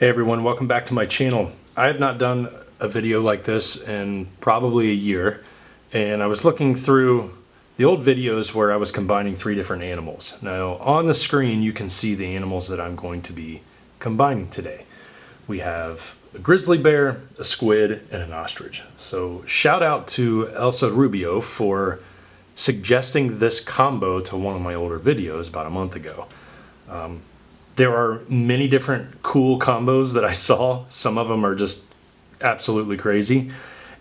Hey everyone, welcome back to my channel. I have not done a video like this in probably a year, and I was looking through the old videos where I was combining three different animals. Now on the screen you can see the animals that I'm going to be combining today. We have a grizzly bear, a squid, and an ostrich. So shout out to Elsa Rubio for suggesting this combo to one of my older videos about a month ago. There are many different cool combos that I saw. Some of them are just absolutely crazy.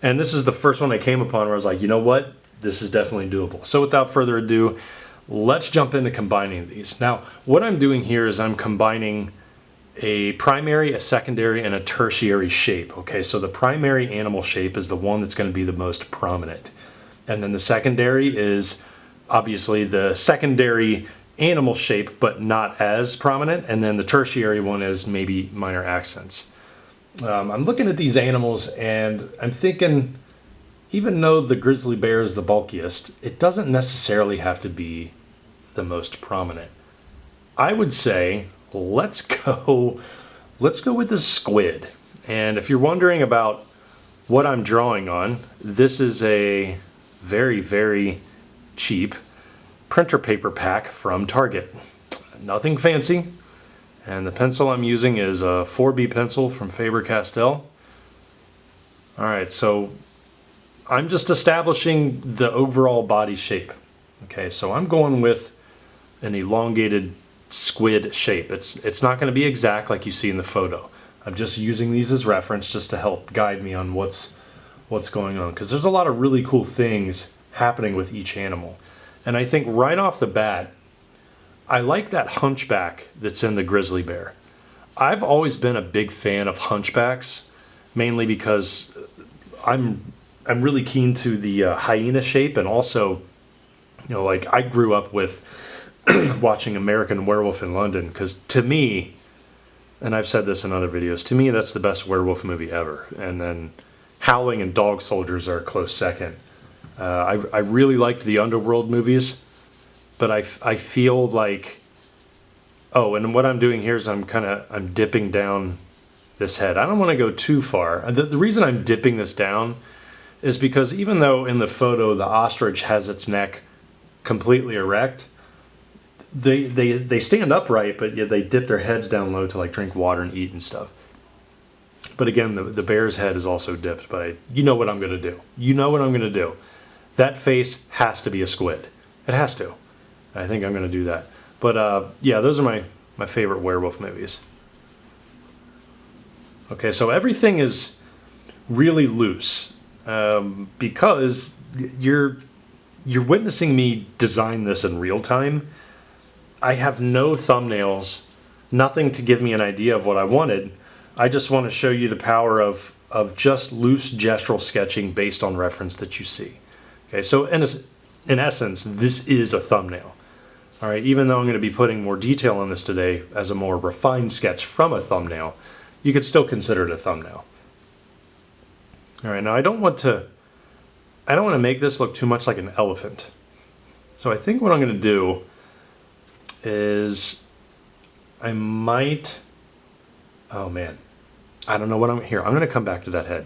And this is the first one I came upon where I was like, you know what? This is definitely doable. So without further ado, let's jump into combining these. Now, what I'm doing here is I'm combining a primary, a secondary, and a tertiary shape. Okay, so the primary animal shape is the one that's going to be the most prominent. And then the secondary is obviously the secondary animal shape, but not as prominent. And then the tertiary one is maybe minor accents. I'm looking at these animals and I'm thinking, even though the grizzly bear is the bulkiest, it doesn't necessarily have to be the most prominent. I would say let's go with the squid. And if you're wondering about what I'm drawing on, this is a very, very cheap printer paper pack from Target. Nothing fancy. And the pencil I'm using is a 4B pencil from Faber-Castell. Alright, so I'm just establishing the overall body shape. Okay, so I'm going with an elongated squid shape. It's not going to be exact like you see in the photo. I'm just using these as reference just to help guide me on what's going on, because there's a lot of really cool things happening with each animal. And I think right off the bat, I like that hunchback that's in the grizzly bear. I've always been a big fan of hunchbacks, mainly because I'm really keen to the hyena shape, and also, you know, like I grew up with watching American Werewolf in London, because to me, and I've said this in other videos, to me that's the best werewolf movie ever. And then Howling and Dog Soldiers are a close second. I really liked the Underworld movies, but I feel like, oh, and what I'm doing here is I'm dipping down this head. I don't want to go too far. The reason I'm dipping this down is because even though in the photo the ostrich has its neck completely erect, they stand upright, but yet they dip their heads down low to like drink water and eat and stuff. But again, the bear's head is also dipped, but you know what I'm going to do. You know what I'm going to do. That face has to be a squid. It has to. I think I'm going to do that. But yeah, those are my favorite werewolf movies. Okay, so everything is really loose because you're witnessing me design this in real time. I have no thumbnails, nothing to give me an idea of what I wanted. I just want to show you the power of just loose gestural sketching based on reference that you see. Okay, so in essence, this is a thumbnail. All right, even though I'm going to be putting more detail on this today as a more refined sketch from a thumbnail, you could still consider it a thumbnail. All right, now I don't want to make this look too much like an elephant. So I think what I'm going to do is I might, oh man, I don't know what I'm going to come back to that head.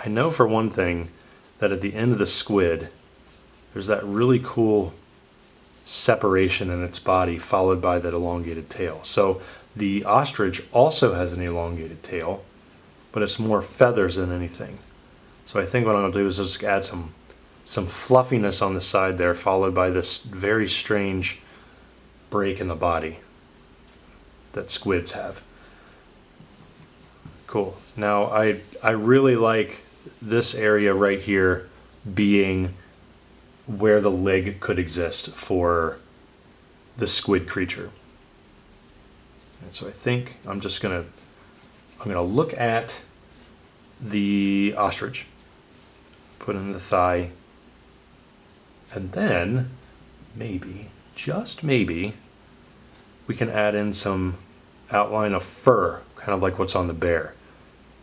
I know for one thing that at the end of the squid, there's that really cool separation in its body followed by that elongated tail. So the ostrich also has an elongated tail, but it's more feathers than anything. So I think what I'm going to do is just add some fluffiness on the side there, followed by this very strange break in the body that squids have. Cool. Now I really like this area right here being where the leg could exist for the squid creature. And so I think I'm gonna look at the ostrich, put in the thigh, and then maybe, just maybe, we can add in some outline of fur, kind of like what's on the bear.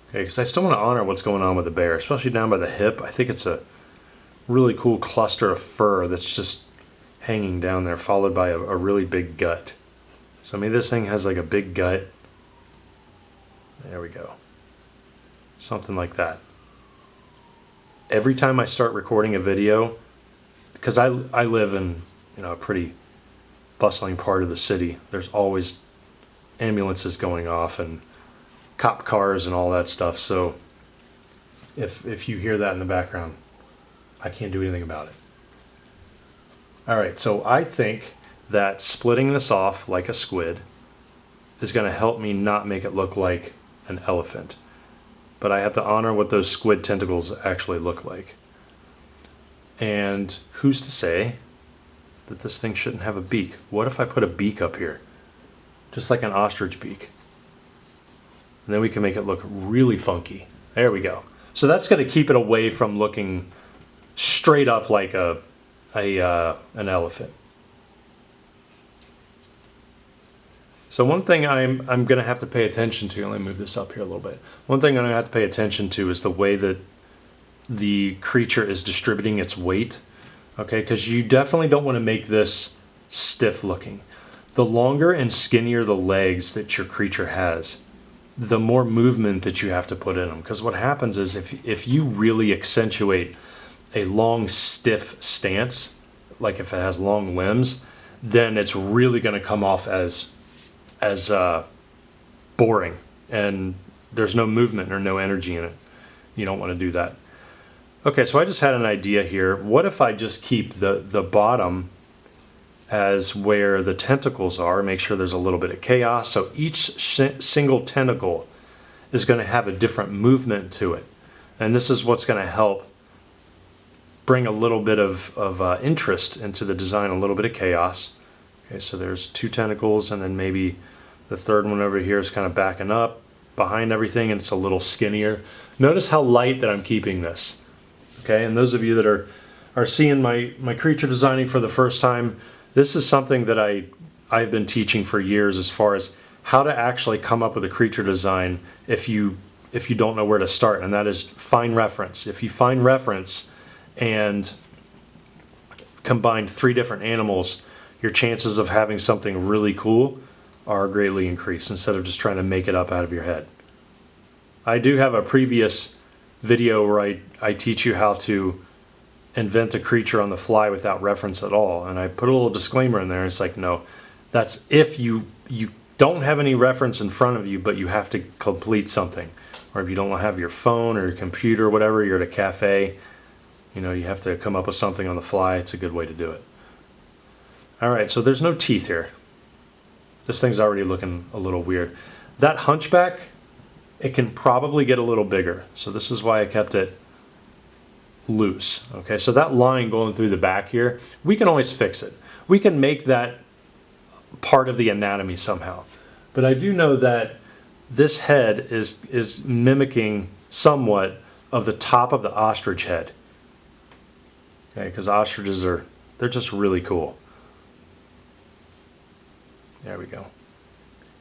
Okay, because I still want to honor what's going on with the bear, especially down by the hip. I think it's a really cool cluster of fur that's just hanging down there, followed by a really big gut. So maybe this thing has like a big gut. There we go. Something like that. Every time I start recording a video, because I live in, you know, a pretty bustling part of the city, there's always ambulances going off and cop cars and all that stuff. So if you hear that in the background, I can't do anything about it. All right, so I think that splitting this off like a squid is going to help me not make it look like an elephant. But I have to honor what those squid tentacles actually look like. And who's to say that this thing shouldn't have a beak? What if I put a beak up here? Just like an ostrich beak. And then we can make it look really funky. There we go. So that's going to keep it away from looking straight up like an elephant. So one thing I'm going to have to pay attention to, let me move this up here a little bit. One thing I'm going to have to pay attention to is the way that the creature is distributing its weight. Okay, because you definitely don't want to make this stiff looking. The longer and skinnier the legs that your creature has, the more movement that you have to put in them. Because what happens is if you really accentuate a long, stiff stance, like if it has long limbs, then it's really going to come off as boring, and there's no movement or no energy in it. You don't want to do that. Okay, so I just had an idea here. What if I just keep the bottom as where the tentacles are, make sure there's a little bit of chaos, so each single tentacle is going to have a different movement to it. And this is what's going to help bring a little bit of interest into the design, a little bit of chaos. Okay, so there's 2 tentacles, and then maybe the third one over here is kind of backing up behind everything, and it's a little skinnier. Notice how light that I'm keeping this. Okay, and those of you that are seeing my creature designing for the first time, this is something that I've been teaching for years as far as how to actually come up with a creature design if you don't know where to start, and that is find reference. If you find reference and combine 3 different animals, your chances of having something really cool are greatly increased instead of just trying to make it up out of your head. I do have a previous video where I teach you how to invent a creature on the fly without reference at all, and I put a little disclaimer in there. It's like, no, that's if you don't have any reference in front of you, but you have to complete something, or if you don't have your phone or your computer or whatever, you're at a cafe, you know, you have to come up with something on the fly. It's a good way to do it. All right, so there's no teeth here. This thing's already looking a little weird. That hunchback, it can probably get a little bigger. So this is why I kept it loose. Okay, so that line going through the back here, we can always fix it. We can make that part of the anatomy somehow. But I do know that this head is mimicking somewhat of the top of the ostrich head. Okay, because ostriches they're just really cool. There we go.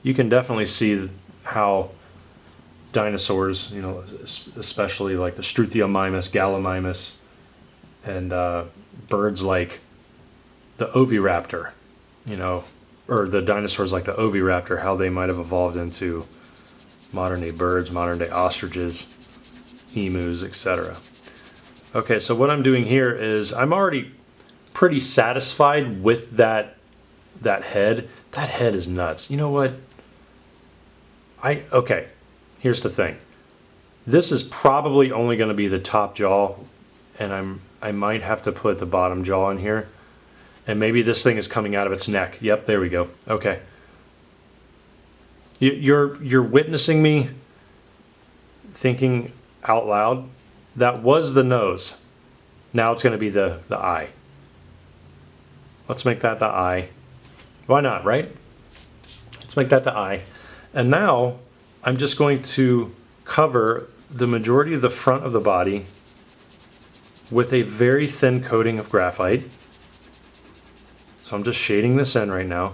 You can definitely see how dinosaurs, you know, especially like the Struthiomimus, Gallimimus, and birds like the oviraptor, you know, or the dinosaurs like the oviraptor, how they might have evolved into modern day birds, modern day ostriches, emus, etc. Okay, so what I'm doing here is I'm already pretty satisfied with that head. That head is nuts. You know what? Okay, here's the thing. This is probably only going to be the top jaw, and I might have to put the bottom jaw in here. And maybe this thing is coming out of its neck. Yep, there we go. Okay. You're witnessing me thinking out loud. That was the nose. Now it's going to be the eye. Let's make that the eye. Why not, right? Let's make that the eye. And now I'm just going to cover the majority of the front of the body with a very thin coating of graphite. So I'm just shading this in right now.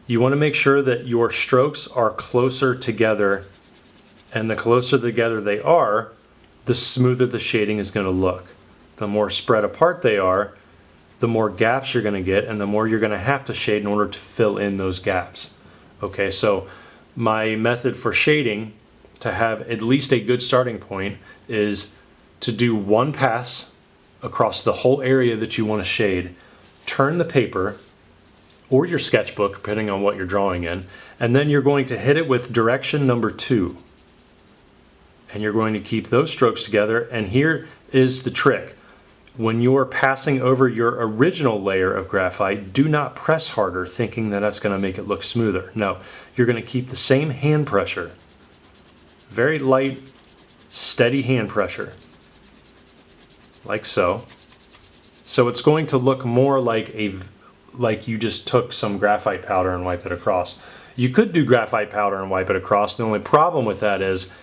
You want to make sure that your strokes are closer together, and the closer together they are, the smoother the shading is going to look. The more spread apart they are, the more gaps you're going to get, and the more you're going to have to shade in order to fill in those gaps. Okay, so my method for shading to have at least a good starting point is to do one pass across the whole area that you want to shade, turn the paper or your sketchbook, depending on what you're drawing in, and then you're going to hit it with direction number 2. And you're going to keep those strokes together. And here is the trick. When you're passing over your original layer of graphite, do not press harder thinking that that's going to make it look smoother. No, you're going to keep the same hand pressure. Very light, steady hand pressure. Like so. So it's going to look more like you just took some graphite powder and wiped it across. You could do graphite powder and wipe it across. The only problem with that is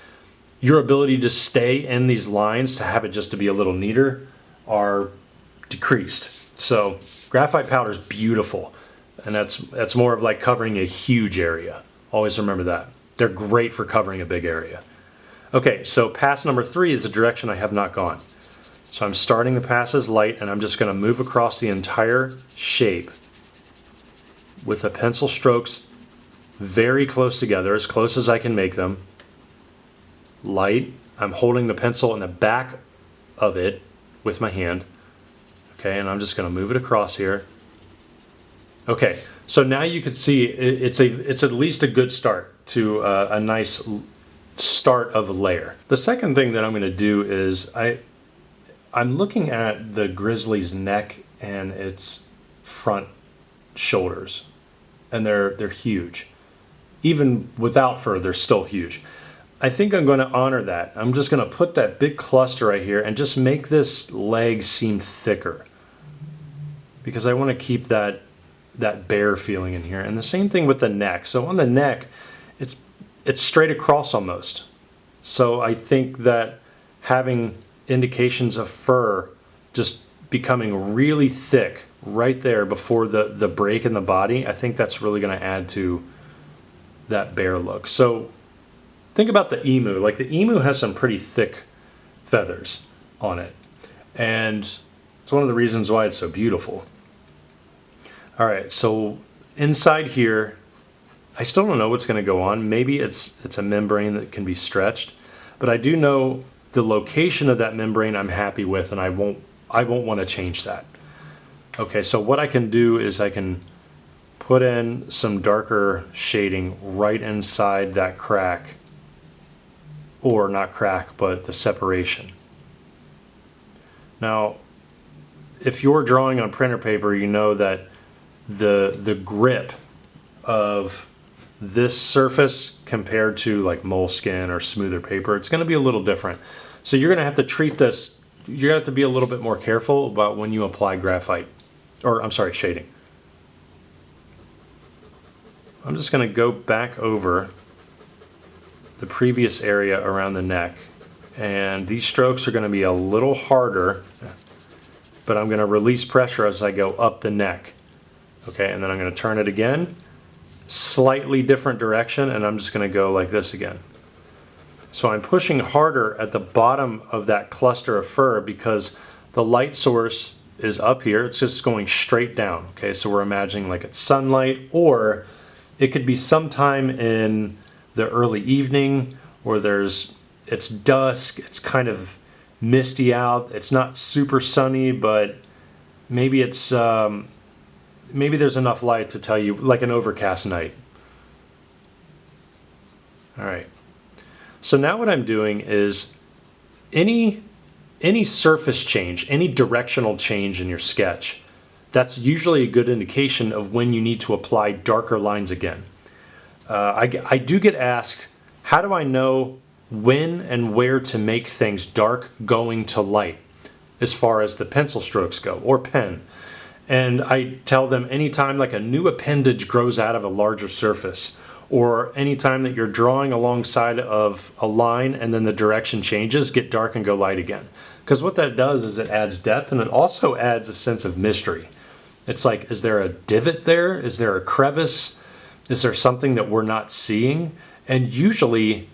your ability to stay in these lines, to have it just to be a little neater, are decreased. So graphite powder is beautiful, and that's more of like covering a huge area. Always remember that. They're great for covering a big area. Okay, so pass number 3 is the direction I have not gone. So I'm starting the passes light, and I'm just going to move across the entire shape with the pencil strokes very close together, as close as I can make them. Light. I'm holding the pencil in the back of it with my hand. Okay, and I'm just going to move it across here. Okay, so now you can see it's at least a good start to a nice start of a layer. The second thing that I'm going to do is I'm looking at the grizzly's neck and its front shoulders, and they're huge. Even without fur, they're still huge. I think I'm going to honor that. I'm just going to put that big cluster right here and just make this leg seem thicker, because I want to keep that bare feeling in here. And the same thing with the neck. So on the neck, it's straight across almost. So I think that having indications of fur just becoming really thick right there before the break in the body, I think that's really going to add to that bare look. So think about the emu. Like, the emu has some pretty thick feathers on it, and it's one of the reasons why it's so beautiful. All right, so inside here, I still don't know what's going to go on. Maybe it's a membrane that can be stretched, but I do know the location of that membrane I'm happy with, and I won't want to change that. Okay, so what I can do is I can put in some darker shading right inside that crack, or not crack, but the separation. Now, if you're drawing on printer paper, you know that the grip of this surface compared to like moleskin or smoother paper, it's going to be a little different. So you're going to have to treat this, you're going to have to be a little bit more careful about when you apply graphite, or I'm sorry, shading. I'm just going to go back over the previous area around the neck, and these strokes are going to be a little harder, but I'm going to release pressure as I go up the neck. Okay, and then I'm going to turn it again, slightly different direction, and I'm just going to go like this again. So I'm pushing harder at the bottom of that cluster of fur because the light source is up here. It's just going straight down. Okay, so we're imagining like it's sunlight, or it could be sometime in the early evening, or it's dusk, it's kind of misty out, it's not super sunny, but maybe it's maybe there's enough light to tell you, like an overcast night. All right, so now what I'm doing is any surface change, any directional change in your sketch, that's usually a good indication of when you need to apply darker lines again. I do get asked, how do I know when and where to make things dark going to light as far as the pencil strokes go, or pen? And I tell them anytime like a new appendage grows out of a larger surface, or anytime that you're drawing alongside of a line and then the direction changes, get dark and go light again. Because what that does is it adds depth, and it also adds a sense of mystery. It's like, is there a divot there? Is there a crevice? Is there something that we're not seeing? And usually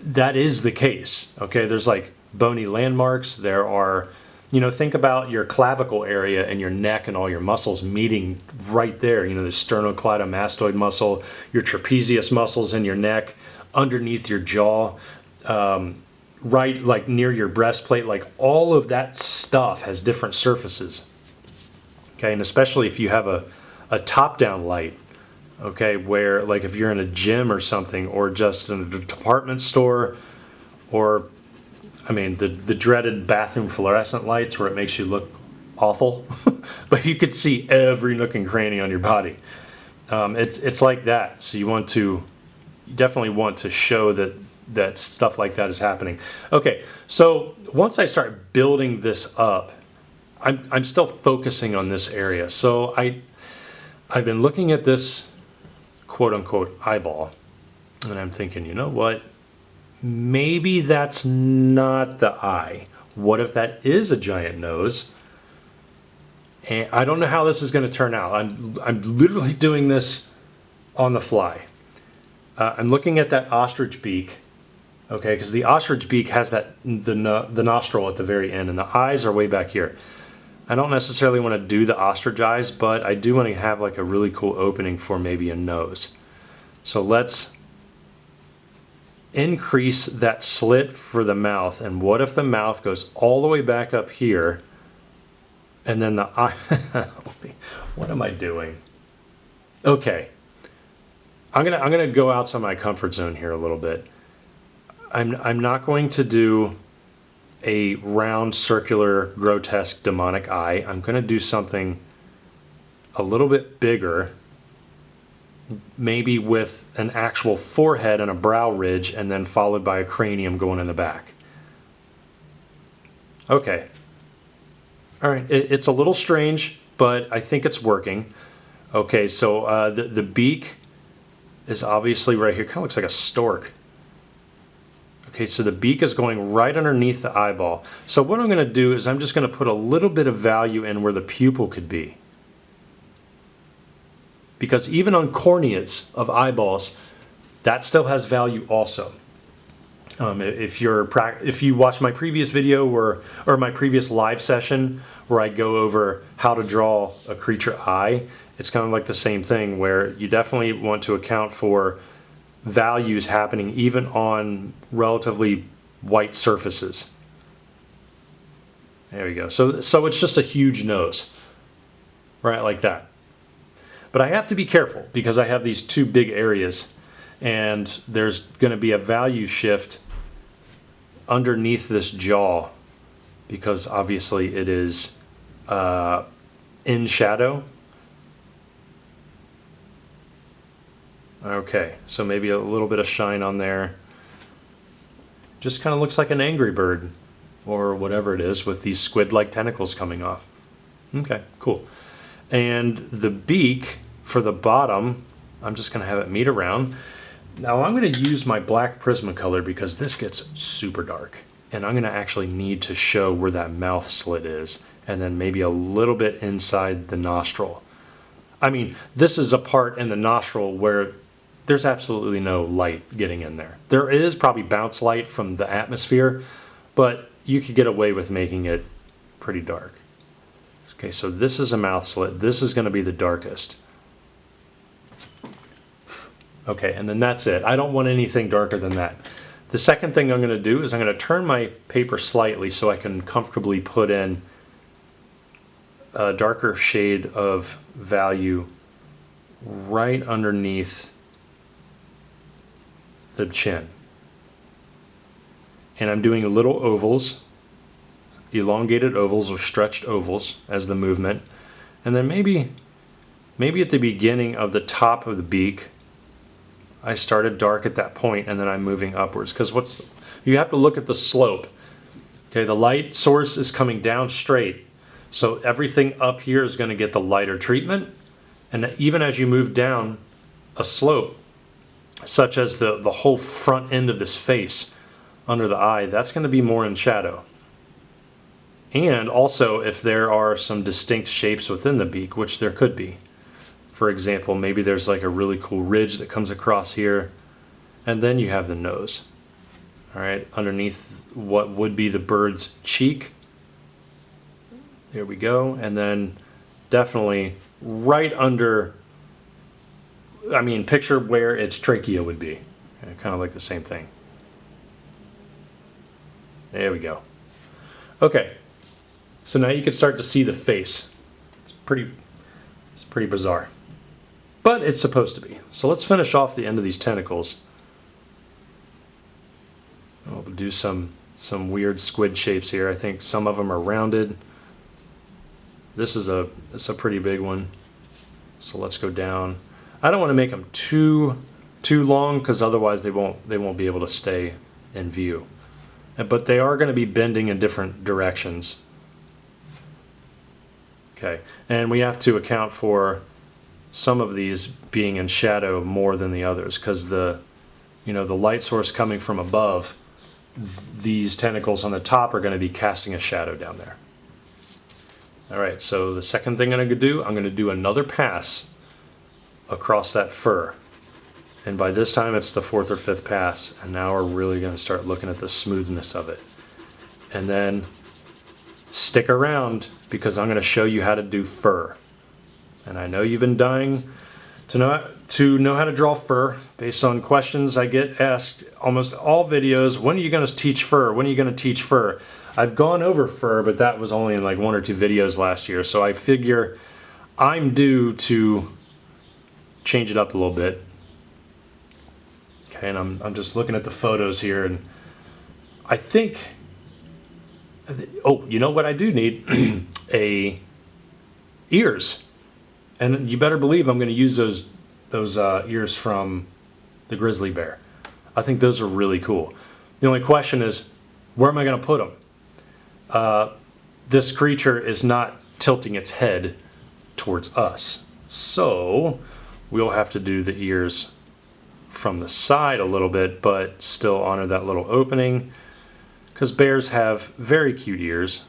that is the case. Okay, there's like bony landmarks, there are You know, think about your clavicle area and your neck and all your muscles meeting right there. You know, the sternocleidomastoid muscle, your trapezius muscles in your neck, underneath your jaw, right like near your breastplate. Like all of that stuff has different surfaces. Okay, and especially if you have a top-down light, okay, where like if you're in a gym or something, or just in a department store, or I mean the dreaded bathroom fluorescent lights where it makes you look awful, but you could see every nook and cranny on your body. It's like that. So you definitely want to show that stuff like that is happening. Okay, so once I start building this up, I'm still focusing on this area. So I've been looking at this quote unquote eyeball, and I'm thinking, you know what? Maybe that's not the eye. What if that is a giant nose? And I don't know how this is going to turn out. I'm literally doing this on the fly. I'm looking at that ostrich beak, okay, because the ostrich beak has the nostril at the very end, and the eyes are way back here. I don't necessarily want to do the ostrich eyes, but I do want to have like a really cool opening for maybe a nose. So let's increase that slit for the mouth. And what if the mouth goes all the way back up here, and then the eye? What am I doing? Okay, I'm gonna go outside my comfort zone here a little bit. I'm not going to do a round, circular, grotesque, demonic eye. I'm going to do something a little bit bigger, maybe with an actual forehead and a brow ridge, and then followed by a cranium going in the back. Okay. All right. It's a little strange, but I think it's working. Okay, so the beak is obviously right here. Kind of looks like a stork. Okay, so the beak is going right underneath the eyeball. So what I'm going to do is I'm just going to put a little bit of value in where the pupil could be. Because even on corneas of eyeballs, that still has value also. If you watch my previous video or my previous live session where I go over how to draw a creature eye, it's kind of like the same thing where you definitely want to account for values happening even on relatively white surfaces. There we go. So it's just a huge nose, right, like that. But I have to be careful because I have these two big areas, and there's going to be a value shift underneath this jaw because obviously it is in shadow. Okay, so maybe a little bit of shine on there. Just kind of looks like an angry bird or whatever it is with these squid-like tentacles coming off. Okay, cool. And the beak for the bottom, I'm just going to have it meet around. Now I'm going to use my black Prismacolor because this gets super dark. And I'm going to actually need to show where that mouth slit is. And then maybe a little bit inside the nostril. I mean, this is a part in the nostril where there's absolutely no light getting in there. There is probably bounce light from the atmosphere, but you could get away with making it pretty dark. Okay, so this is a mouth slit. This is going to be the darkest. Okay, and then that's it. I don't want anything darker than that. The second thing I'm going to do is I'm going to turn my paper slightly so I can comfortably put in a darker shade of value right underneath the chin. And I'm doing little ovals, elongated ovals or stretched ovals as the movement. And then maybe at the beginning of the top of the beak, I started dark at that point and then I'm moving upwards. Because you have to look at the slope. Okay, the light source is coming down straight. So everything up here is going to get the lighter treatment. And even as you move down a slope, such as the whole front end of this face under the eye, that's going to be more in shadow. And also if there are some distinct shapes within the beak, which there could be. For example, maybe there's like a really cool ridge that comes across here, and then you have the nose. All right, underneath what would be the bird's cheek, Here we go. And then definitely right under, I mean, picture where its trachea would be. Kind of like the same thing. There we go. Okay, so now you can start to see the face. It's pretty bizarre, but it's supposed to be. So let's finish off the end of these tentacles. We'll do some weird squid shapes here. I think some of them are rounded. This is a pretty big one. So let's go down. I don't want to make them too long because otherwise they won't be able to stay in view. But they are going to be bending in different directions. Okay, and we have to account for some of these being in shadow more than the others because the light source coming from above, these tentacles on the top are going to be casting a shadow down there. All right, so the second thing I'm going to do another pass across that fur. And by this time it's the fourth or fifth pass, and now we're really going to start looking at the smoothness of it. And then stick around because I'm going to show you how to do fur. And I know you've been dying to know how to draw fur based on questions I get asked almost all videos. When are you going to teach fur? When are you going to teach fur? I've gone over fur, but that was only in like 1 or 2 videos last year. So I figure I'm due to change it up a little bit. Okay, and I'm just looking at the photos here, and I think, oh, you know what I do need? Ears. And you better believe I'm going to use those ears from the grizzly bear. I think those are really cool. The only question is, where am I going to put them? This creature is not tilting its head towards us, so we'll have to do the ears from the side a little bit, but still honor that little opening, because bears have very cute ears.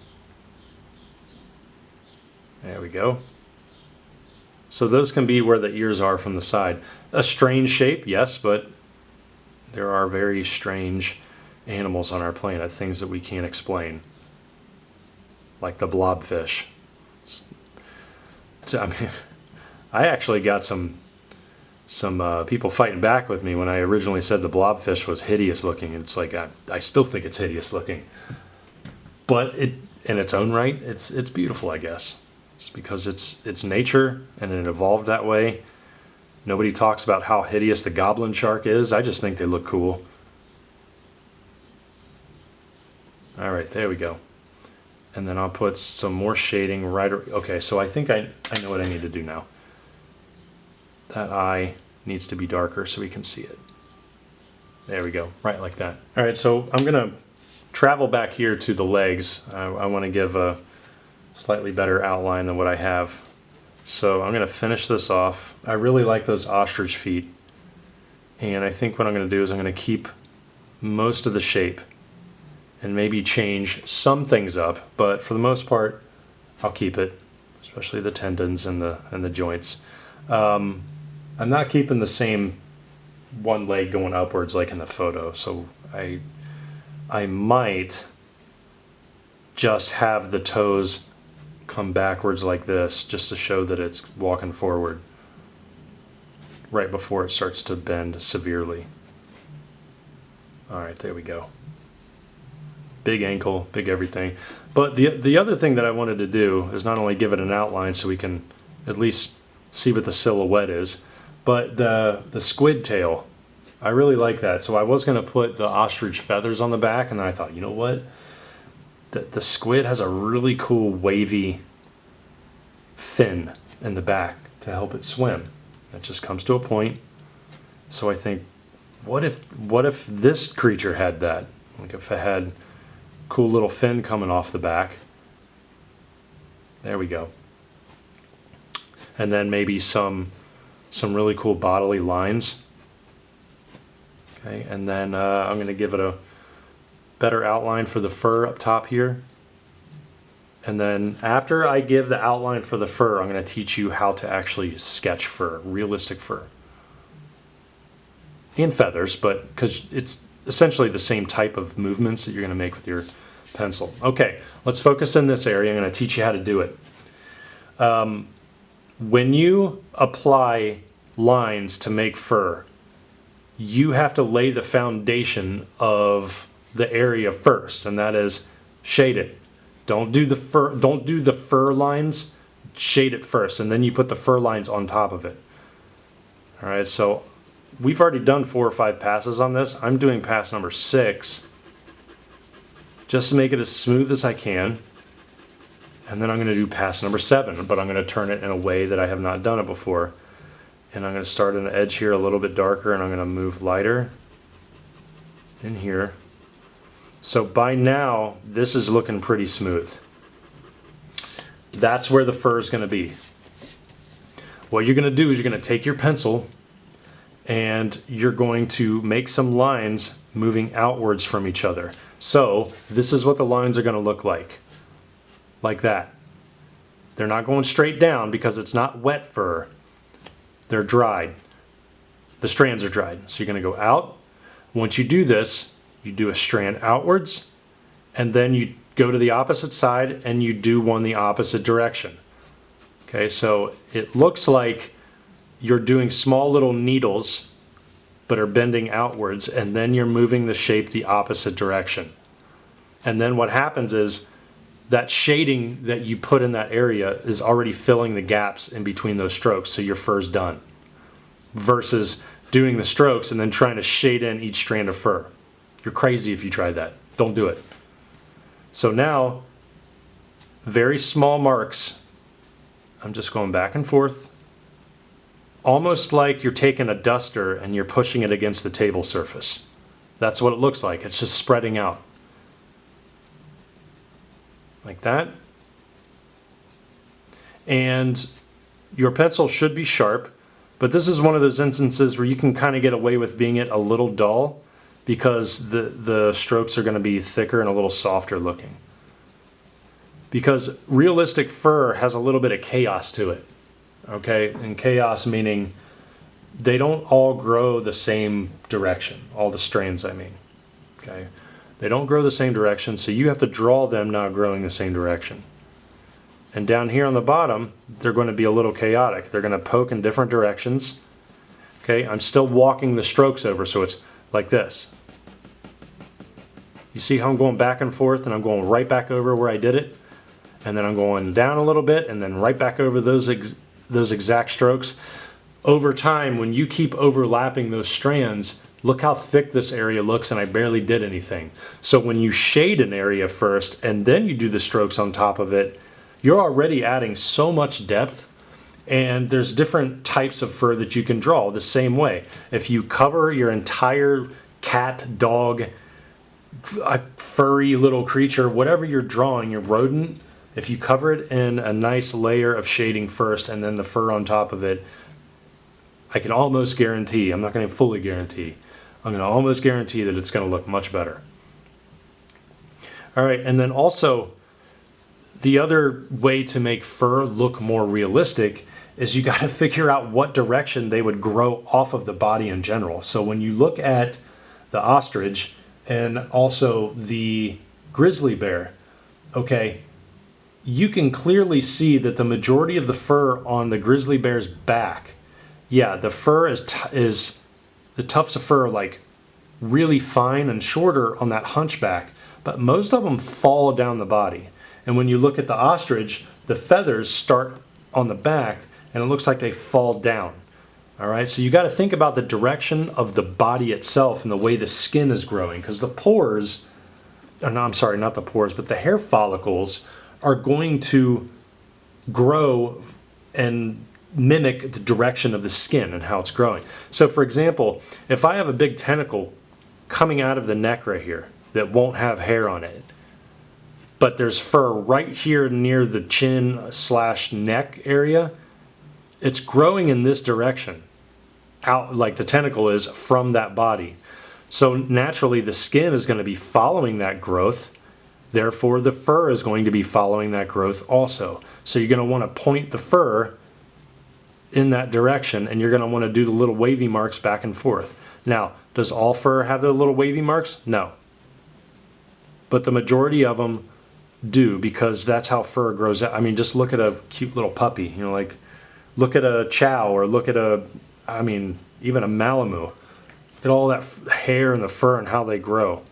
There we go. So those can be where the ears are from the side. A strange shape, yes, but there are very strange animals on our planet, things that we can't explain, like the blobfish. I mean, I actually got some people fighting back with me when I originally said the blobfish was hideous looking. It's like I still think it's hideous looking, but in its own right, it's beautiful, I guess. It's because it's nature and it evolved that way. Nobody talks about how hideous the goblin shark is. I just think they look cool. All right, there we go. And then I'll put some more shading right. Okay, so I think I know what I need to do now. That eye needs to be darker so we can see it. There we go, right like that. All right, so I'm gonna travel back here to the legs. I want to give a slightly better outline than what I have. So I'm gonna finish this off. I really like those ostrich feet. And I think what I'm gonna do is I'm gonna keep most of the shape and maybe change some things up, but for the most part, I'll keep it, especially the tendons and the joints. I'm not keeping the same one leg going upwards like in the photo, so I might just have the toes come backwards like this just to show that it's walking forward right before it starts to bend severely. All right, there we go. Big ankle, big everything. But the other thing that I wanted to do is not only give it an outline so we can at least see what the silhouette is, but the squid tail, I really like that. So I was going to put the ostrich feathers on the back, and then I thought, you know what? The squid has a really cool wavy fin in the back to help it swim. It just comes to a point. So I think, what if this creature had that? Like if it had cool little fin coming off the back. There we go. And then maybe some really cool bodily lines. Okay, and then I'm going to give it a better outline for the fur up top here. And then after I give the outline for the fur, I'm going to teach you how to actually sketch fur, realistic fur. And feathers, but because it's essentially the same type of movements that you're going to make with pencil. Okay, let's focus in this area. I'm going to teach you how to do it. When you apply lines to make fur, you have to lay the foundation of the area first, and that is shade it. Don't do the fur lines, shade it first, and then you put the fur lines on top of it. All right, so we've already done 4 or 5 passes on this. I'm doing pass number 6 just to make it as smooth as I can. And then I'm going to do pass number 7, but I'm going to turn it in a way that I have not done it before. And I'm going to start on the edge here a little bit darker, and I'm going to move lighter in here. So by now, this is looking pretty smooth. That's where the fur is going to be. What you're going to do is you're going to take your pencil and you're going to make some lines moving outwards from each other. So this is what the lines are going to look like that. They're not going straight down because it's not wet fur. They're dried. The strands are dried. So you're going to go out. Once you do this, you do a strand outwards, and then you go to the opposite side and you do one the opposite direction. Okay, so it looks like you're doing small little needles but are bending outwards, and then you're moving the shape the opposite direction. And then what happens is that shading that you put in that area is already filling the gaps in between those strokes, so your fur's done. Versus doing the strokes and then trying to shade in each strand of fur. You're crazy if you try that. Don't do it. So now, very small marks. I'm just going back and forth. Almost like you're taking a duster and you're pushing it against the table surface. That's what it looks like. It's just spreading out. Like that. And your pencil should be sharp, but this is one of those instances where you can kind of get away with being it a little dull because the strokes are going to be thicker and a little softer looking. Because realistic fur has a little bit of chaos to it. Okay, and chaos meaning they don't all grow the same direction, all the strands I mean. Okay, they don't grow the same direction, so you have to draw them now growing the same direction. And down here on the bottom, they're going to be a little chaotic. They're going to poke in different directions. Okay, I'm still walking the strokes over, so it's like this. You see how I'm going back and forth, and I'm going right back over where I did it, and then I'm going down a little bit, and then right back over those exact strokes. Over time, when you keep overlapping those strands, look how thick this area looks, and I barely did anything. So when you shade an area first and then you do the strokes on top of it, you're already adding so much depth. And there's different types of fur that you can draw the same way. If you cover your entire cat, dog, a furry little creature, whatever you're drawing, your rodent, if you cover it in a nice layer of shading first and then the fur on top of it, I can almost guarantee, I'm not going to fully guarantee, I'm going to almost guarantee that it's going to look much better. All right, and then also the other way to make fur look more realistic is you got to figure out what direction they would grow off of the body in general. So when you look at the ostrich and also the grizzly bear, okay, you can clearly see that the majority of the fur on the grizzly bear's back, yeah, the fur is the tufts of fur are like really fine and shorter on that hunchback, but most of them fall down the body. And when you look at the ostrich, the feathers start on the back and it looks like they fall down. All right, so you got to think about the direction of the body itself and the way the skin is growing, because the pores, oh no, I'm sorry, not the pores, but the hair follicles are going to grow and mimic the direction of the skin and how it's growing. So for example, if I have a big tentacle coming out of the neck right here that won't have hair on it, but there's fur right here near the chin / neck area, it's growing in this direction, out like the tentacle is from that body. So naturally the skin is going to be following that growth. Therefore, the fur is going to be following that growth also. So you're going to want to point the fur in that direction, and you're going to want to do the little wavy marks back and forth. Now, does all fur have the little wavy marks? No. but the majority of them do, because that's how fur grows out. I mean, just look at a cute little puppy, you know, like look at a chow, or look at I mean, even a Malamu. Look at all that hair and the fur and how they grow.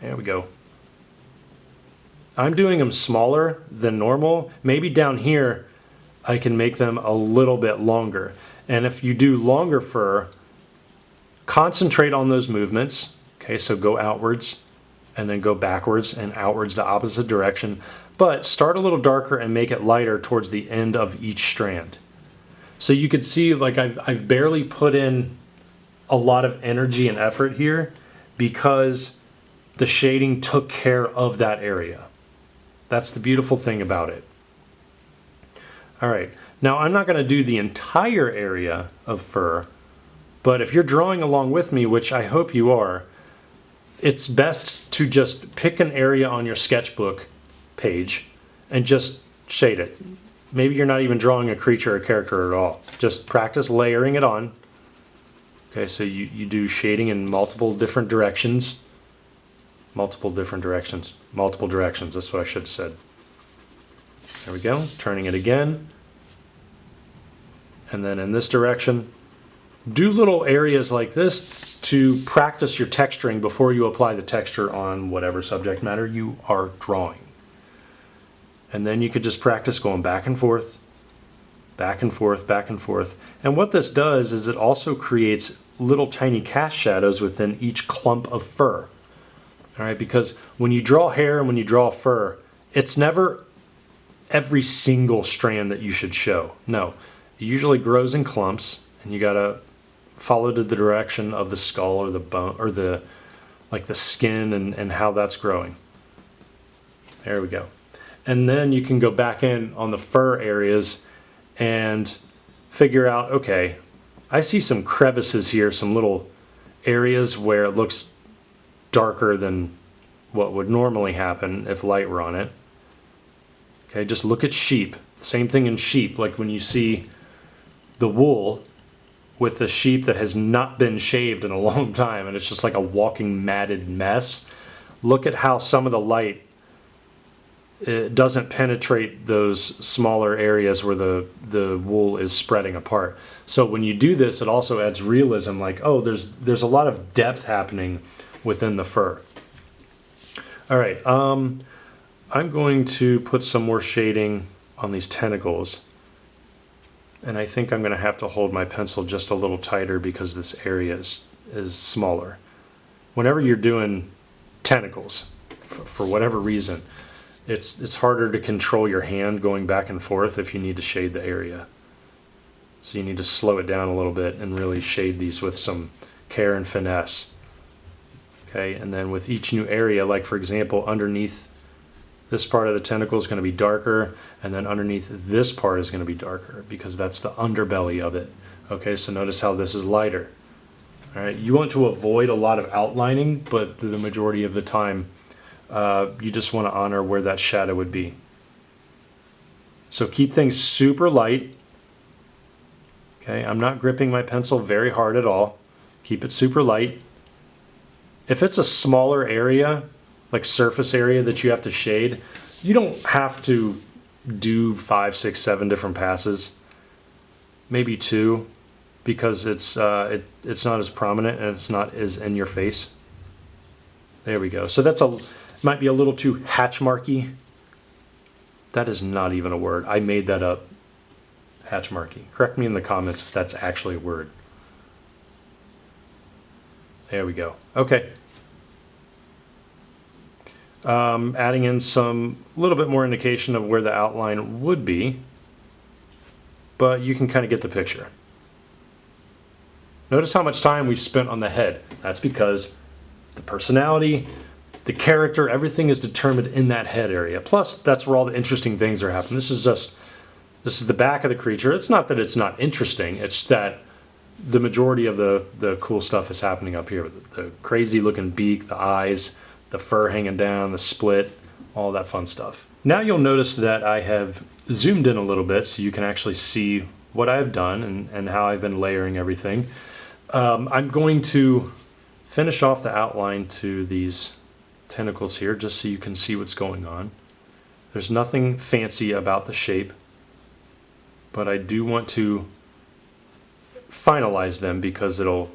There we go. I'm doing them smaller than normal. Maybe down here I can make them a little bit longer. And if you do longer fur, concentrate on those movements. Okay, so go outwards and then go backwards and outwards the opposite direction. But start a little darker and make it lighter towards the end of each strand. So you can see, like, I've barely put in a lot of energy and effort here because the shading took care of that area. That's the beautiful thing about it. All right, now I'm not going to do the entire area of fur, but if you're drawing along with me, which I hope you are, it's best to just pick an area on your sketchbook page and just shade it. Maybe you're not even drawing a creature or character at all. Just practice layering it on. Okay, so you do shading in multiple different directions. Multiple directions, that's what I should have said. There we go, turning it again. And then in this direction. Do little areas like this to practice your texturing before you apply the texture on whatever subject matter you are drawing. And then you could just practice going back and forth, back and forth, back and forth. And what this does is it also creates little tiny cast shadows within each clump of fur. All right, because when you draw hair and when you draw fur, it's never every single strand that you should show. No, it usually grows in clumps, and you gotta follow to the direction of the skull or the bone or the skin and how that's growing. There we go. And then you can go back in on the fur areas and figure out, okay, I see some crevices here, some little areas where it looks darker than what would normally happen if light were on it. Okay, just look at sheep. Same thing in sheep, like when you see the wool with the sheep that has not been shaved in a long time and it's just like a walking matted mess. Look at how some of the light, it doesn't penetrate those smaller areas where the wool is spreading apart. So when you do this, it also adds realism, like, oh, there's a lot of depth happening within the fur. All right, I'm going to put some more shading on these tentacles. And I think I'm going to have to hold my pencil just a little tighter because this area is smaller. Whenever you're doing tentacles, for whatever reason, it's harder to control your hand going back and forth if you need to shade the area. So you need to slow it down a little bit and really shade these with some care and finesse. Okay, and then with each new area, like for example, underneath this part of the tentacle is going to be darker, and then underneath this part is going to be darker because that's the underbelly of it. Okay, so notice how this is lighter. All right, you want to avoid a lot of outlining, but the majority of the time you just want to honor where that shadow would be. So keep things super light. Okay, I'm not gripping my pencil very hard at all. Keep it super light. If it's a smaller area, like surface area that you have to shade, you don't have to do 5, 6, 7 different passes. Maybe 2, because it's not as prominent and it's not as in your face. There we go. So that's might be a little too hatch marky. That is not even a word. I made that up. Hatch marky. Correct me in the comments if that's actually a word. There we go. Okay. Adding in some little bit more indication of where the outline would be, but you can kind of get the picture. Notice how much time we spent on the head. That's because the personality, the character, everything is determined in that head area. Plus, that's where all the interesting things are happening. This is the back of the creature. It's not that it's not interesting, it's that the majority of the cool stuff is happening up here. The crazy looking beak, the eyes, the fur hanging down, the split, all that fun stuff. Now you'll notice that I have zoomed in a little bit so you can actually see what I've done and how I've been layering everything. I'm going to finish off the outline to these tentacles here just so you can see what's going on. There's nothing fancy about the shape, but I do want to finalize them because it'll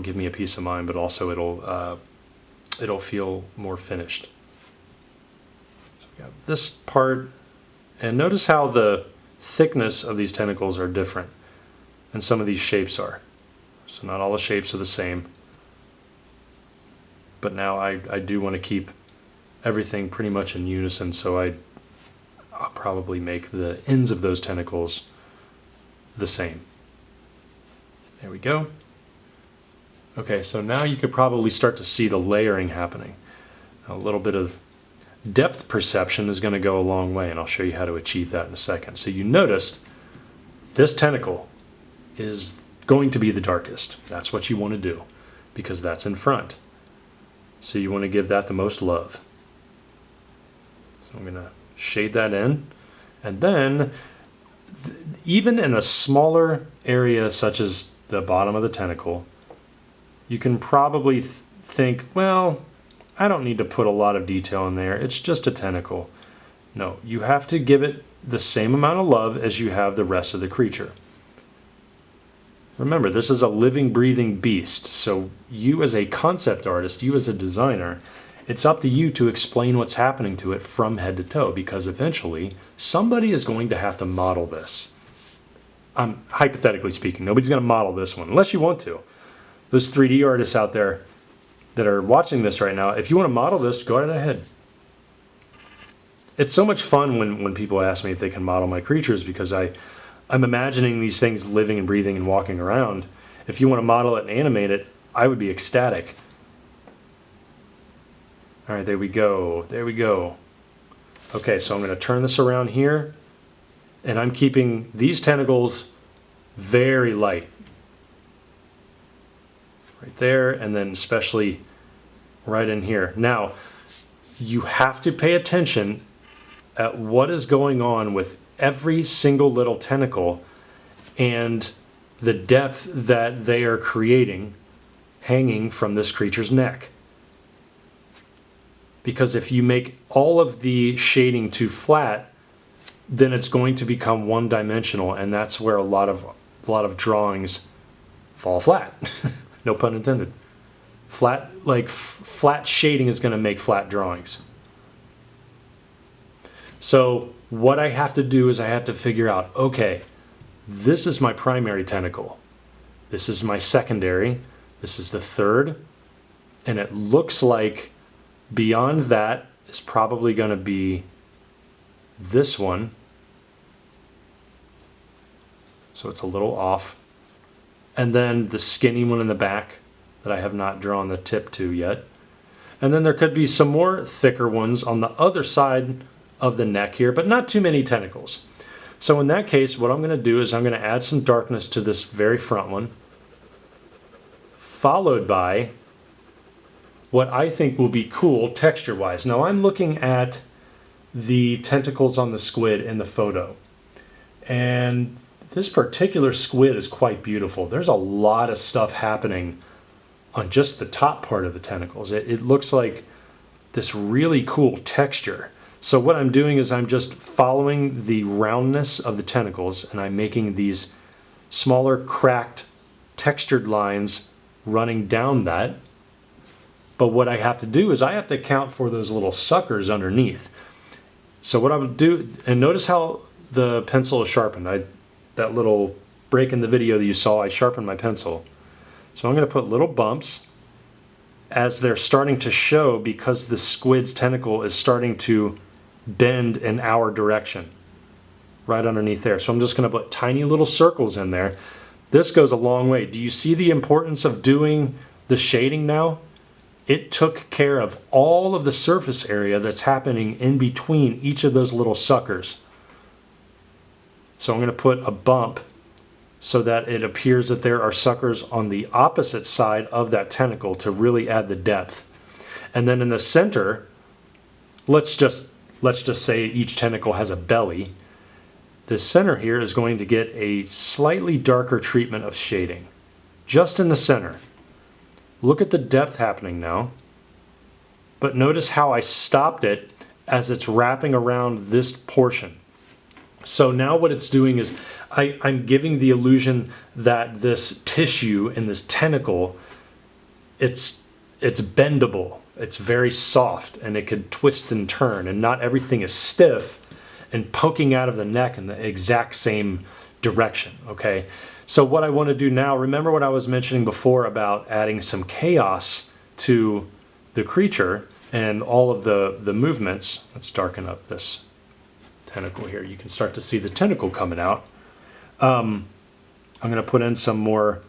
give me a peace of mind, but also it'll feel more finished. So we got this part, and notice how the thickness of these tentacles are different, and some of these shapes are. So not all the shapes are the same, but now I do want to keep everything pretty much in unison, so I'll probably make the ends of those tentacles the same. There we go. Okay, so now you could probably start to see the layering happening. A little bit of depth perception is going to go a long way, and I'll show you how to achieve that in a second. So you noticed this tentacle is going to be the darkest. That's what you want to do because that's in front. So you want to give that the most love. So I'm going to shade that in, and then even in a smaller area such as the bottom of the tentacle, you can probably think, well, I don't need to put a lot of detail in there. It's just a tentacle. No, you have to give it the same amount of love as you have the rest of the creature. Remember, this is a living, breathing beast, so you as a concept artist, you as a designer, it's up to you to explain what's happening to it from head to toe, because eventually somebody is going to have to model this. Hypothetically speaking, nobody's going to model this one, unless you want to. Those 3D artists out there that are watching this right now, if you want to model this, go right ahead. It's so much fun when people ask me if they can model my creatures, because I'm imagining these things living and breathing and walking around. If you want to model it and animate it, I would be ecstatic. All right, there we go. There we go. Okay, so I'm going to turn this around here, and I'm keeping these tentacles very light. Right there, and then especially right in here. Now, you have to pay attention at what is going on with every single little tentacle and the depth that they are creating hanging from this creature's neck. Because if you make all of the shading too flat, then it's going to become one-dimensional, and that's where a lot of drawings fall flat. No pun intended. Flat shading is going to make flat drawings. So what I have to do is I have to figure out, okay, this is my primary tentacle. This is my secondary. This is the third. And it looks like beyond that is probably going to be this one. So it's a little off. And then the skinny one in the back that I have not drawn the tip to yet. And then there could be some more thicker ones on the other side of the neck here, but not too many tentacles. So in that case, what I'm going to do is I'm going to add some darkness to this very front one, followed by what I think will be cool texture-wise. Now I'm looking at the tentacles on the squid in the photo, and this particular squid is quite beautiful. There's a lot of stuff happening on just the top part of the tentacles. It looks like this really cool texture. So what I'm doing is I'm just following the roundness of the tentacles, and I'm making these smaller cracked textured lines running down that. But what I have to do is I have to account for those little suckers underneath. So what I would do, and notice how the pencil is sharpened. That little break in the video that you saw, I sharpened my pencil. So I'm going to put little bumps as they're starting to show, because the squid's tentacle is starting to bend in our direction right underneath there. So I'm just going to put tiny little circles in there. This goes a long way. Do you see the importance of doing the shading now? It took care of all of the surface area that's happening in between each of those little suckers. So I'm going to put a bump so that it appears that there are suckers on the opposite side of that tentacle to really add the depth. And then in the center, let's just say each tentacle has a belly. The center here is going to get a slightly darker treatment of shading, just in the center. Look at the depth happening now. But notice how I stopped it as it's wrapping around this portion. So now what it's doing is I'm giving the illusion that this tissue and this tentacle, it's bendable. It's very soft and it could twist and turn, and not everything is stiff and poking out of the neck in the exact same direction, okay? So what I want to do now, remember what I was mentioning before about adding some chaos to the creature and all of the movements. Let's darken up this tentacle here. You can start to see the tentacle coming out. I'm going to put in some more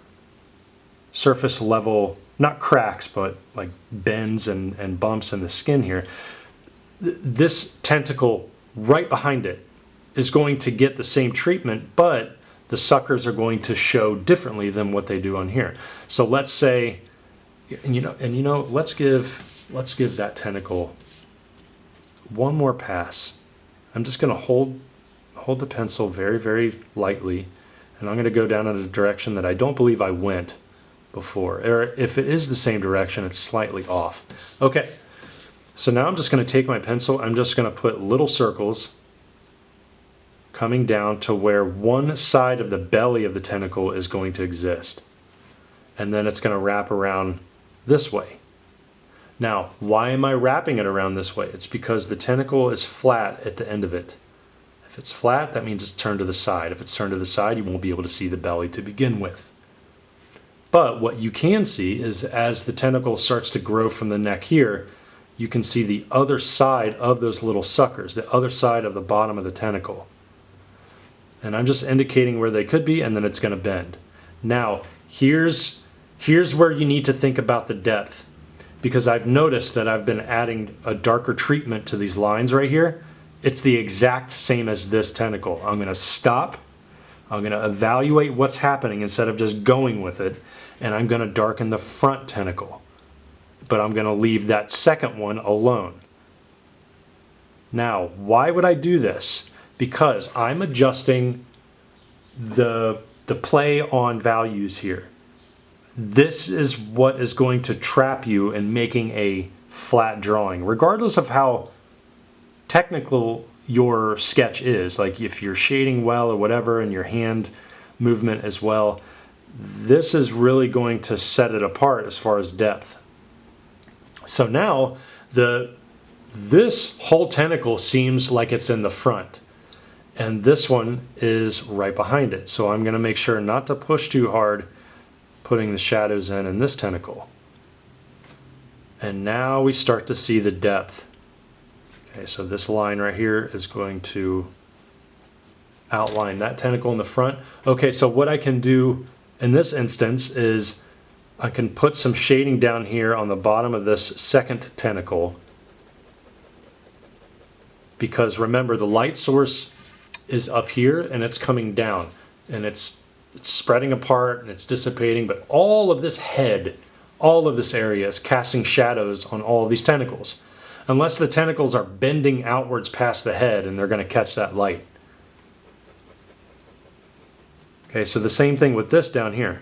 surface level, not cracks, but like bends and bumps in the skin here. This tentacle right behind it is going to get the same treatment, but the suckers are going to show differently than what they do on here. So let's say, let's give that tentacle one more pass. I'm just going to hold the pencil very, very lightly, and I'm going to go down in a direction that I don't believe I went before. Or if it is the same direction, it's slightly off. Okay, so now I'm just going to take my pencil. I'm just going to put little circles coming down to where one side of the belly of the tentacle is going to exist. And then it's going to wrap around this way. Now, why am I wrapping it around this way? It's because the tentacle is flat at the end of it. If it's flat, that means it's turned to the side. If it's turned to the side, you won't be able to see the belly to begin with. But what you can see is as the tentacle starts to grow from the neck here, you can see the other side of those little suckers, the other side of the bottom of the tentacle. And I'm just indicating where they could be, and then it's going to bend. Now, here's where you need to think about the depth, because I've noticed that I've been adding a darker treatment to these lines right here. It's the exact same as this tentacle. I'm going to stop. I'm going to evaluate what's happening instead of just going with it, and I'm going to darken the front tentacle. But I'm going to leave that second one alone. Now, why would I do this? Because I'm adjusting the play on values here. This is what is going to trap you in making a flat drawing, regardless of how technical your sketch is. Like if you're shading well or whatever, and your hand movement as well, this is really going to set it apart as far as depth. So now this whole tentacle seems like it's in the front, and this one is right behind it. So I'm going to make sure not to push too hard, putting the shadows in this tentacle. And now we start to see the depth. Okay, so this line right here is going to outline that tentacle in the front. Okay, so what I can do in this instance is I can put some shading down here on the bottom of this second tentacle, because remember the light source is up here and it's coming down, and it's spreading apart and it's dissipating, but all of this head, all of this area is casting shadows on all of these tentacles, unless the tentacles are bending outwards past the head and they're going to catch that light. Okay, so the same thing with this down here.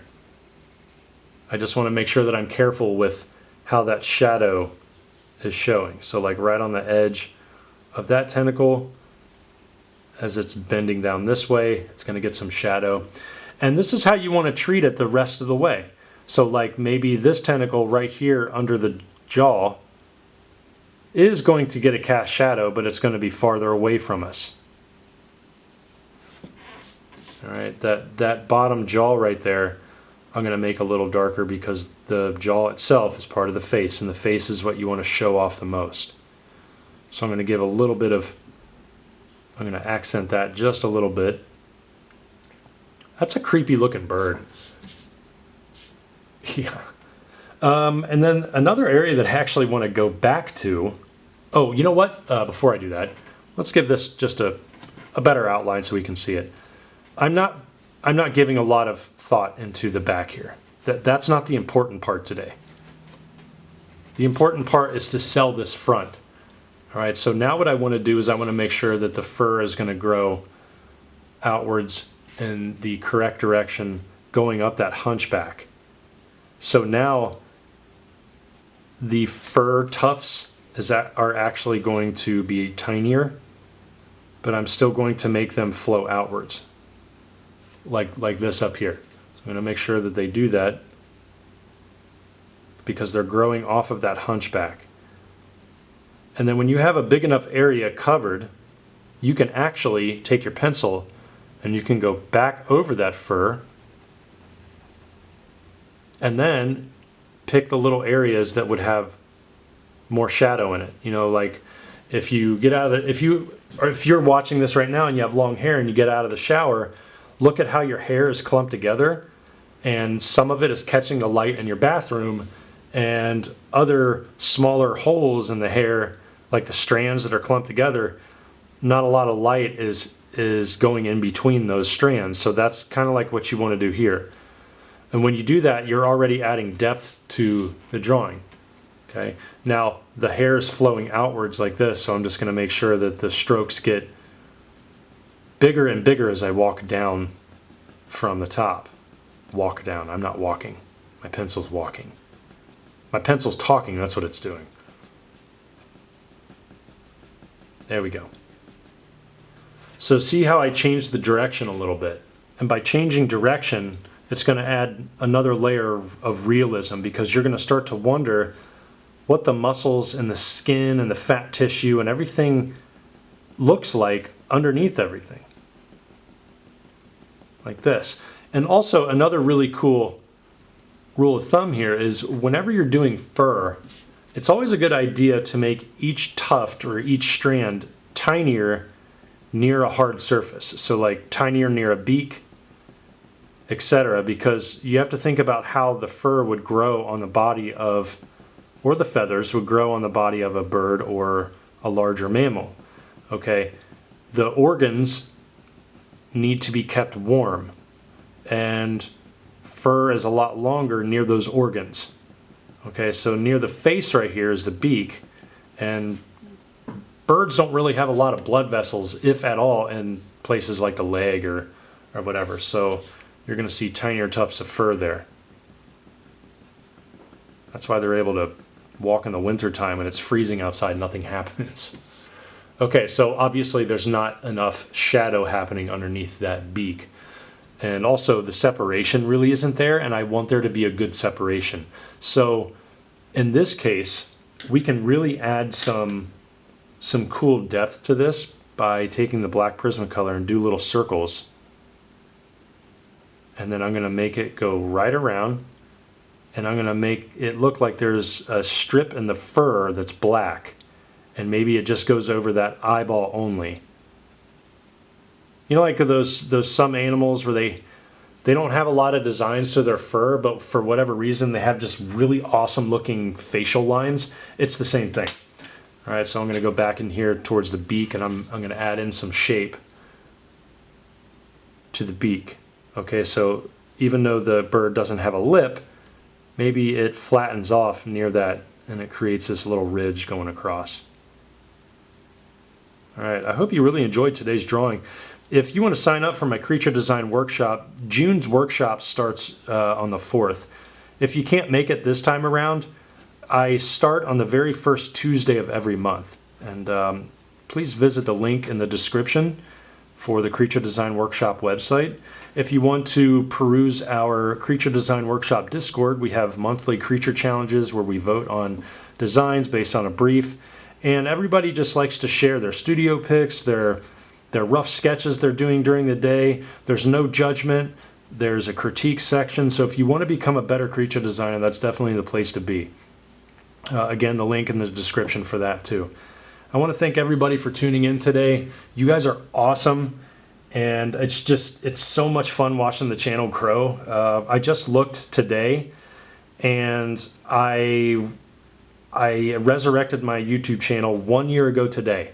I just want to make sure that I'm careful with how that shadow is showing. So like right on the edge of that tentacle, as it's bending down this way, it's going to get some shadow. And this is how you want to treat it the rest of the way. So like maybe this tentacle right here under the jaw is going to get a cast shadow, but it's going to be farther away from us. All right, that bottom jaw right there, I'm going to make a little darker because the jaw itself is part of the face, and the face is what you want to show off the most. So I'm going to give a little bit of, I'm going to accent that just a little bit. That's a creepy looking bird. Yeah. And then another area that I actually want to go back to, oh, you know what? Before I do that, let's give this just a better outline so we can see it. I'm not giving a lot of thought into the back here. That's not the important part today. The important part is to sell this front. All right, so now what I want to do is I want to make sure that the fur is going to grow outwards in the correct direction, going up that hunchback. So now the fur tufts are actually going to be tinier, but I'm still going to make them flow outwards, like this up here. So I'm going to make sure that they do that because they're growing off of that hunchback. And then when you have a big enough area covered, you can actually take your pencil and you can go back over that fur and then pick the little areas that would have more shadow in it. You know, like if you get out of the, if you're watching this right now and you have long hair and you get out of the shower, look at how your hair is clumped together, and some of it is catching the light in your bathroom, and other smaller holes in the hair, like the strands that are clumped together, not a lot of light is going in between those strands. So that's kind of like what you want to do here. And when you do that, you're already adding depth to the drawing. Okay. Now the hair is flowing outwards like this, so I'm just going to make sure that the strokes get bigger and bigger as I walk down from the top. Walk down. I'm not walking. My pencil's walking. My pencil's talking. That's what it's doing. There we go. So see how I changed the direction a little bit. And by changing direction, it's going to add another layer of realism, because you're going to start to wonder what the muscles and the skin and the fat tissue and everything looks like underneath everything. Like this. And also another really cool rule of thumb here is whenever you're doing fur, it's always a good idea to make each tuft or each strand tinier near a hard surface. So like tinier near a beak, etc. Because you have to think about how the fur would grow on the body of, or the feathers would grow on the body of a bird or a larger mammal. Okay, the organs need to be kept warm, and fur is a lot longer near those organs. Okay, so near the face right here is the beak, and birds don't really have a lot of blood vessels, if at all, in places like the leg or whatever. So you're going to see tinier tufts of fur there. That's why they're able to walk in the winter time when it's freezing outside, nothing happens. Okay, so obviously there's not enough shadow happening underneath that beak. And also the separation really isn't there, and I want there to be a good separation. So in this case, we can really add some cool depth to this by taking the black Prismacolor and do little circles. And then I'm going to make it go right around, and I'm going to make it look like there's a strip in the fur that's black, and maybe it just goes over that eyeball only. You know, like those some animals where they don't have a lot of designs to their fur, but for whatever reason they have just really awesome looking facial lines. It's the same thing. All right, so I'm going to go back in here towards the beak, and I'm going to add in some shape to the beak. Okay, so even though the bird doesn't have a lip, maybe it flattens off near that, and it creates this little ridge going across. All right, I hope you really enjoyed today's drawing. If you want to sign up for my Creature Design Workshop, June's workshop starts on the 4th. If you can't make it this time around, I start on the very first Tuesday of every month. And please visit the link in the description for the Creature Design Workshop website. If you want to peruse our Creature Design Workshop Discord, we have monthly creature challenges where we vote on designs based on a brief. And everybody just likes to share their studio picks, their rough sketches they're doing during the day. There's no judgment. There's a critique section. So if you want to become a better creature designer, that's definitely the place to be. Again, the link in the description for that too. I want to thank everybody for tuning in today. You guys are awesome. And it's so much fun watching the channel grow. I just looked today, and I resurrected my YouTube channel 1 year ago today.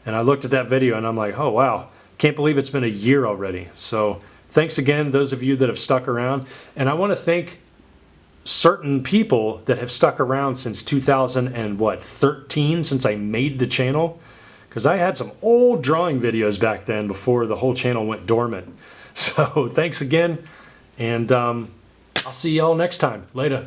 And I looked at that video and I'm like, oh wow, can't believe it's been a year already. So thanks again, those of you that have stuck around. And I want to thank certain people that have stuck around since 2013, since I made the channel. Because I had some old drawing videos back then before the whole channel went dormant. So thanks again, and I'll see y'all next time. Later.